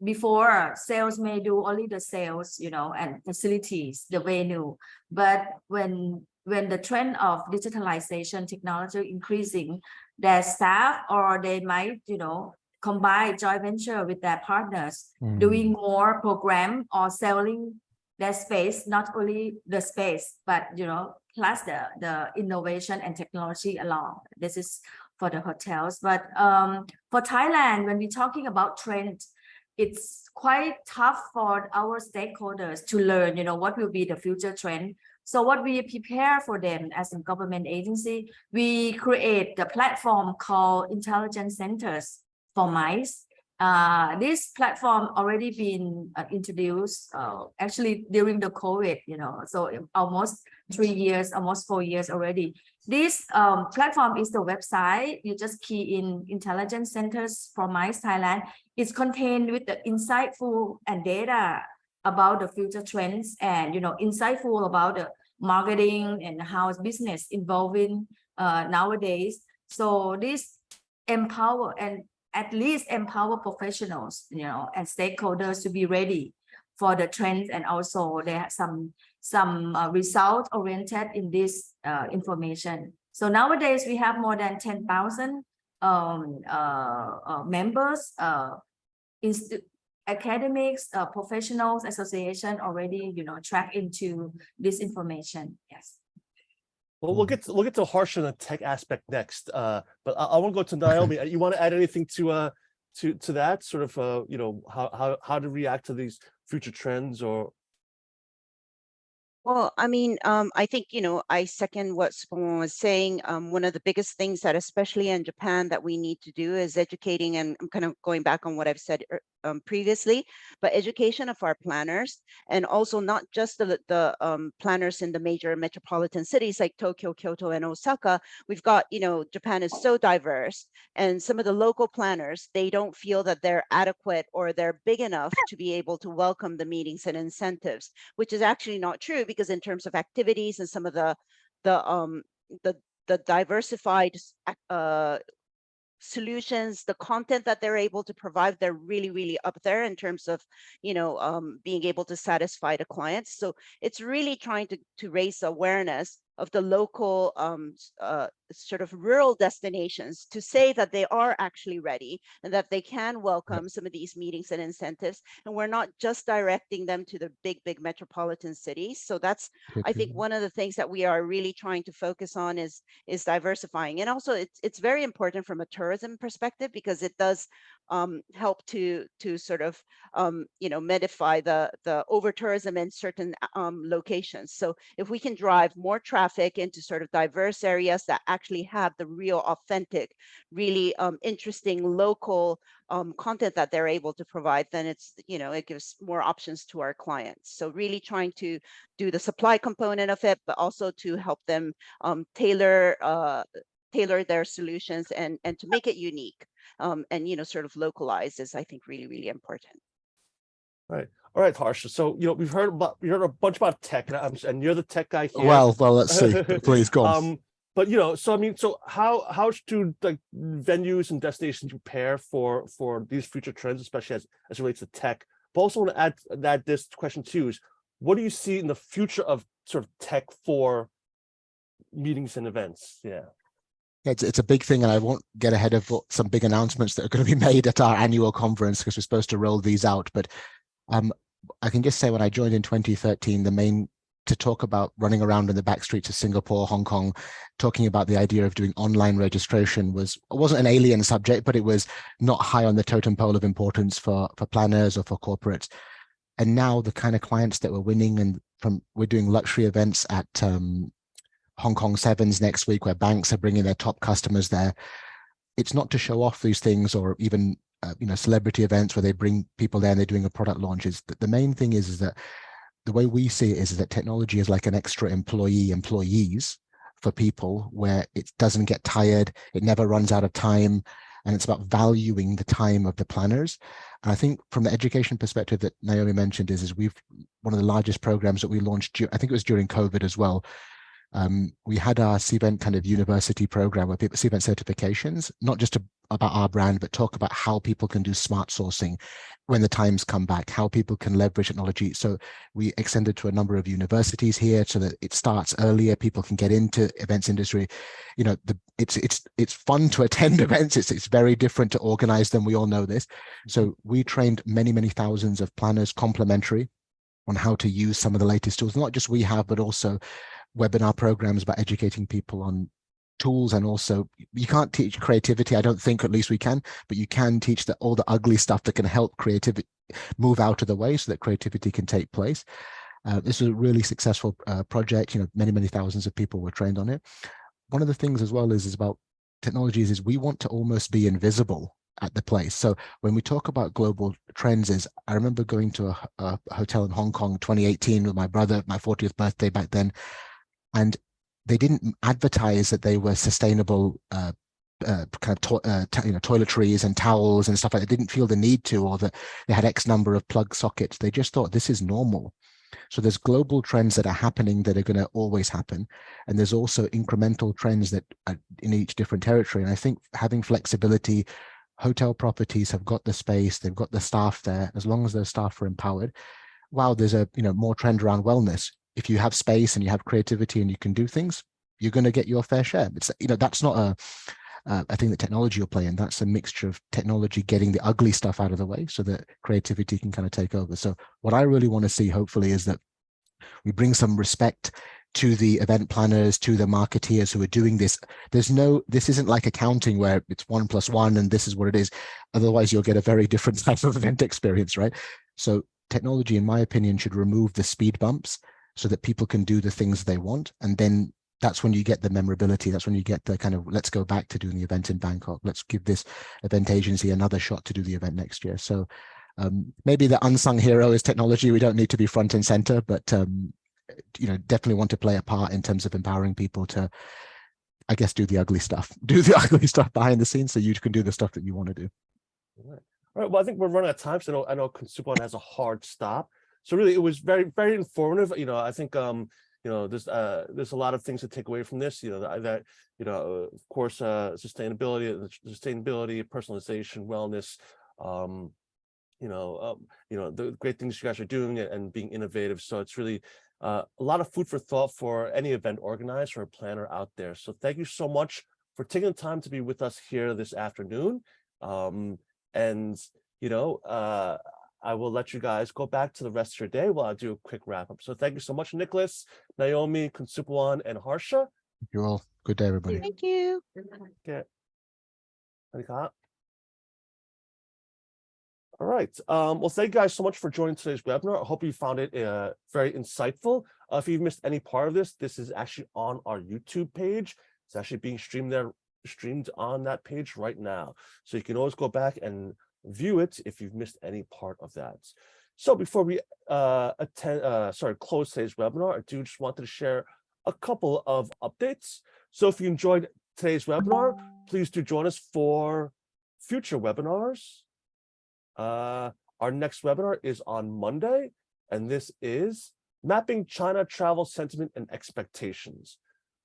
Before, sales may do only the sales, and facilities, the venue. But when the trend of digitalization technology increasing, their staff or they might, combine joint venture with their partners, doing more program or selling their space, not only the space, but plus the innovation and technology along. This is for the hotels. But for Thailand, when we're talking about trend, it's quite tough for our stakeholders to learn, what will be the future trend. So what we prepare for them as a government agency, we create the platform called Intelligence Centers for MICE. This platform already been introduced actually during the COVID, so almost 3 years, almost 4 years already. This platform is the website. You just key in Intelligence Centers for MICE Thailand. It's contained with the insightful and data about the future trends and insightful about the marketing and how business evolving nowadays. So this empower and at least empower professionals, and stakeholders to be ready for the trends, and also there are some result oriented in this information. So nowadays we have more than 10,000 members, academics, professionals, association already, track into this information. Yes. Well, we'll get to Harsha and the tech aspect next. But I want to go to Naomi. You want to add anything to that sort of how to react to these future trends or? Well, I mean, I think, I second what Supawan was saying. One of the biggest things that, especially in Japan, that we need to do is educating, and I'm kind of going back on what I've said previously, but education of our planners, and also not just the planners in the major metropolitan cities like Tokyo, Kyoto, and Osaka. We've got, Japan is so diverse, and some of the local planners, they don't feel that they're adequate or they're big enough to be able to welcome the meetings and incentives, which is actually not true, because in terms of activities and some of the diversified solutions, the content that they're able to provide, they're really, really up there in terms of, being able to satisfy the clients. So it's really trying to raise awareness of the local sort of rural destinations to say that they are actually ready and that they can welcome some of these meetings and incentives. And we're not just directing them to the big metropolitan cities. So that's, I think, one of the things that we are really trying to focus on is diversifying. And also it's very important from a tourism perspective, because it does help to sort of modify the over tourism in certain locations. So if we can drive more traffic into sort of diverse areas that actually have the real authentic, really interesting local content that they're able to provide, then it's, it gives more options to our clients. So really trying to do the supply component of it, but also to help them tailor their solutions and to make it unique, and sort of localize is, I think, really, really important. Right. All right, Harsha. So, we've heard a bunch about tech, and you're the tech guy here. Well, let's see. Please go on. But so how do like venues and destinations prepare for these future trends, especially as it relates to tech? But also want to add this question too: is what do you see in the future of sort of tech for meetings and events? Yeah. It's a big thing, and I won't get ahead of some big announcements that are going to be made at our annual conference, because we're supposed to roll these out. But I can just say, when I joined in 2013, to talk about running around in the back streets of Singapore, Hong Kong, talking about the idea of doing online registration wasn't an alien subject, but it was not high on the totem pole of importance for planners or for corporates. And now the kind of clients that we're winning, and we're doing luxury events at Hong Kong Sevens next week, where banks are bringing their top customers there. It's not to show off these things, or even celebrity events where they bring people there and they're doing a product launch. The main thing is that the way we see it is that technology is like an extra employees for people, where it doesn't get tired, it never runs out of time, and it's about valuing the time of the planners. And I think from the education perspective that Naomi mentioned is one of the largest programs that we launched, I think it was during COVID as well. We had our Cvent kind of university program, where people, Cvent certifications, not just about our brand, but talk about how people can do smart sourcing when the times come back, how people can leverage technology. So we extended to a number of universities here so that it starts earlier, people can get into events industry. It's fun to attend events. It's very different to organize them. We all know this. So we trained many thousands of planners complimentary on how to use some of the latest tools, not just we have, but also webinar programs about educating people on tools. And also, you can't teach creativity, I don't think, at least we can, but you can teach all the ugly stuff that can help creativity move out of the way so that creativity can take place. This was a really successful project. Many thousands of people were trained on it. One of the things as well is about technologies is we want to almost be invisible at the place. So when we talk about global trends, I remember going to a hotel in Hong Kong 2018 with my brother, my 40th birthday back then, and they didn't advertise that they were sustainable toiletries and towels and stuff like that. They didn't feel the need to, or that they had X number of plug sockets. They just thought this is normal. So there's global trends that are happening that are going to always happen. And there's also incremental trends that are in each different territory. And I think having flexibility, hotel properties have got the space, they've got the staff there. As long as those staff are empowered, wow, there's a more trend around wellness. If you have space and you have creativity and you can do things, you're going to get your fair share. It's that's not a thing that technology will play in. That's a mixture of technology getting the ugly stuff out of the way so that creativity can kind of take over. So what I really want to see, hopefully, is that we bring some respect to the event planners, to the marketeers who are doing this. This isn't like accounting where it's 1 + 1 and this is what it is. Otherwise, you'll get a very different type of event experience, right? So technology, in my opinion, should remove the speed bumps so that people can do the things they want. And then that's when you get the memorability. That's when you get the kind of, let's go back to doing the event in Bangkok. Let's give this event agency another shot to do the event next year. So maybe the unsung hero is technology. We don't need to be front and center, but definitely want to play a part in terms of empowering people to, I guess, do the ugly stuff behind the scenes so you can do the stuff that you want to do. All right. Well, I think we're running out of time. So I know Supawan has a hard stop. So really, it was very, very informative. I think there's a lot of things to take away from this. That of course, sustainability, personalization, wellness. The great things you guys are doing and being innovative. So it's really a lot of food for thought for any event organizer or planner out there. So thank you so much for taking the time to be with us here this afternoon. I will let you guys go back to the rest of your day while I do a quick wrap up. So thank you so much, Nichlas, Naomi, Supawan, and Harsha. Thank you all. Good day, everybody. Thank you. Okay. All right. Well, thank you guys so much for joining today's webinar. I hope you found it very insightful. If you've missed any part of this, this is actually on our YouTube page. It's actually being streamed on that page right now. So you can always go back and view it if you've missed any part of that. So before we close today's webinar, I do just wanted to share a couple of updates. So if you enjoyed today's webinar, please do join us for future webinars. Our next webinar is on Monday, and this is Mapping China Travel Sentiment and Expectations.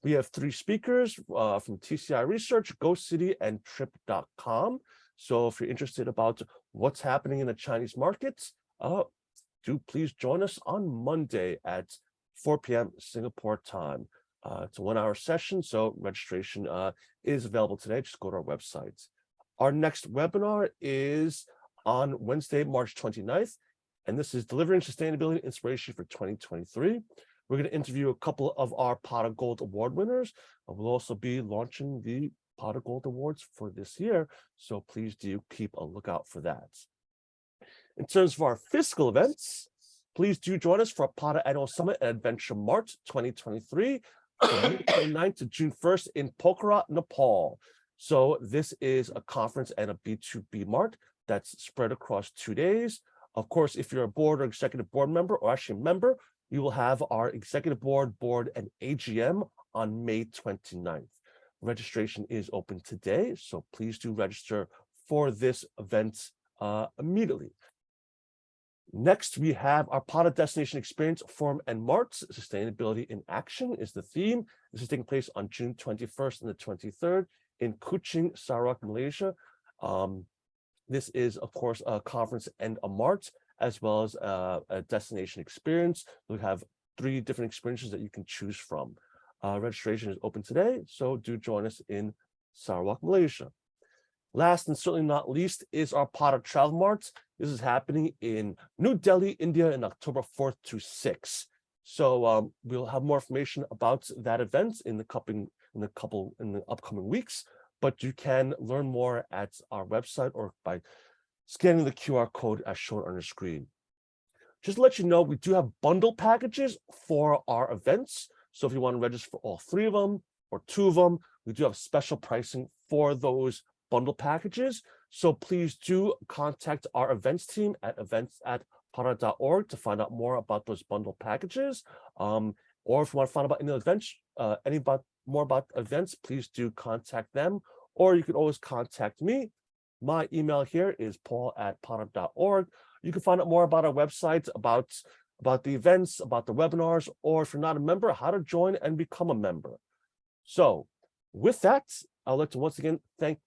We have 3 speakers from TCI Research, GoCity, and Trip.com. So if you're interested about what's happening in the Chinese markets, do please join us on Monday at 4 p.m. Singapore time. It's a 1-hour session, so registration is available today. Just go to our website. Our next webinar is on Wednesday, March 29th, and this is Delivering Sustainability Inspiration for 2023. We're going to interview a couple of our Pot of Gold Award winners. We'll also be launching the Pot of Gold Awards for this year, so please do keep a lookout for that. In terms of our physical events, please do join us for a Pot Annual Summit at Adventure Mart 2023 from June 29th to June 1st in Pokhara, Nepal. So this is a conference and a B2B mart that's spread across 2 days. Of course, if you're a board or executive board member, or actually a member, you will have our executive board, and AGM on May 29th. Registration is open today, so please do register for this event immediately. Next, we have our Pot of Destination Experience Forum and Marts. Sustainability in Action is the theme. This is taking place on June 21st and the 23rd in Kuching, Sarawak, Malaysia. This is, of course, a conference and a mart, as well as a destination experience. We have 3 different experiences that you can choose from. Registration is open today, so do join us in Sarawak, Malaysia. Last and certainly not least is our Pot of Travel Mart. This is happening in New Delhi, India, in October 4th to 6th. So we'll have more information about that event in the upcoming weeks. But you can learn more at our website or by scanning the QR code as shown on the screen. Just to let you know, we do have bundle packages for our events. So if you want to register for all 3 of them or 2 of them, we do have special pricing for those bundle packages. So please do contact our events team at events@para.org to find out more about those bundle packages. Or if you want to find out about any events, more about events, please do contact them, or you can always contact me. My email here is paul@para.org. You can find out more about our website, about the events, about the webinars, or if you're not a member, how to join and become a member. So with that, I'd like to once again thank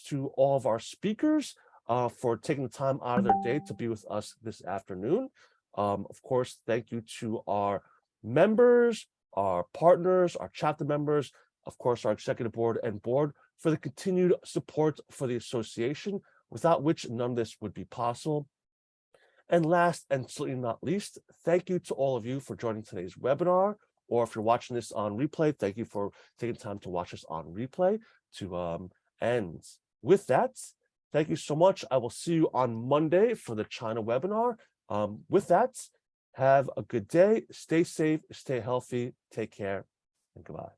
to all of our speakers for taking the time out of their day to be with us this afternoon. Of course, thank you to our members, our partners, our chapter members, of course, our executive board and board for the continued support for the association, without which none of this would be possible. And last and certainly not least, thank you to all of you for joining today's webinar, or if you're watching this on replay, thank you for taking time to watch us on replay. And with that, thank you so much. I will see you on Monday for the China webinar. With that, have a good day, stay safe, stay healthy, take care, and goodbye.